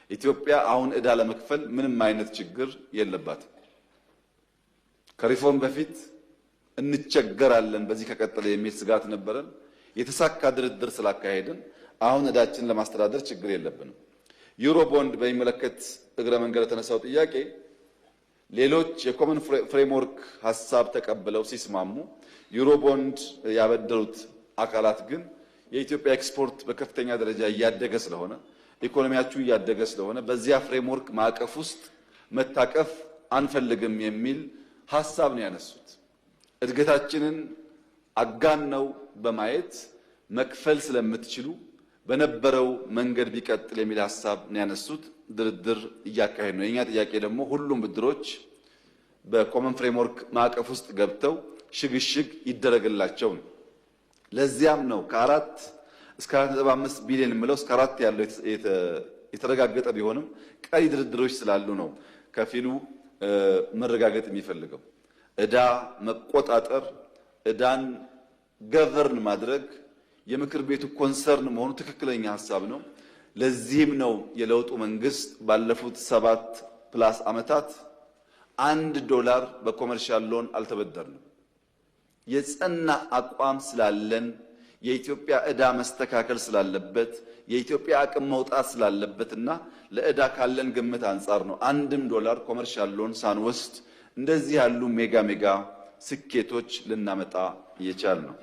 ኢትዮጵያ አሁን ዕዳ ለመክፈል ምንም አይነት ችግር የለባትም። ከሪፎርም በፊት እንቸገራለን በዚህ ከቀጠለ የሚል ስጋት ነበረን። የተሳካ ድርድር ስላካሄድን አሁን ዕዳችንን ለማስተዳደር ችግር የለብንም። ዩሮ ቦንድ በሚመለከት እግረ መንገድ የተነሳው ጥያቄ ሌሎች የኮመን ፍሬምወርክ ሐሳብ ተቀብለው ሲስማሙ ዩሮ ቦንድ ያበደሩት አካላት ግን የኢትዮጵያ ኤክስፖርት በከፍተኛ ደረጃ እያደገ ስለሆነ ኢኮኖሚያችሁ እያደገ ስለሆነ በዚያ ፍሬምወርክ ማዕቀፍ ውስጥ መታቀፍ አንፈልግም የሚል ሐሳብ ነው ያነሱት። እድገታችንን አጋነው በማየት መክፈል ስለምትችሉ በነበረው መንገድ ቢቀጥል የሚል ሐሳብ ነው ያነሱት። ድርድር እያካሄዱ ነው። የኛ ጥያቄ ደግሞ ሁሉም ብድሮች በኮመን ፍሬምወርክ ማዕቀፍ ውስጥ ገብተው ሽግሽግ ይደረግላቸው ነው። ለዚያም ነው ከ4 እስከ 4.5 ቢሊዮን የምለው እስከ 4 ያለው የተረጋገጠ ቢሆንም ቀሪ ድርድሮች ስላሉ ነው ከፊሉ መረጋገጥ የሚፈልገው። ዕዳ መቆጣጠር፣ ዕዳን ገቨርን ማድረግ የምክር ቤቱ ኮንሰርን መሆኑ ትክክለኛ ሐሳብ ነው። ለዚህም ነው የለውጡ መንግስት ባለፉት 7+ ዓመታት $1 በኮመርሻል ሎን አልተበደርንም። የጸና አቋም ስላለን የኢትዮጵያ ዕዳ መስተካከል ስላለበት የኢትዮጵያ አቅም መውጣት ስላለበትና ለዕዳ ካለን ግምት አንጻር ነው $1 ኮመርሻል ሎን ሳንወስድ እንደዚህ ያሉ ሜጋ ስኬቶች ልናመጣ እየቻልን ነው።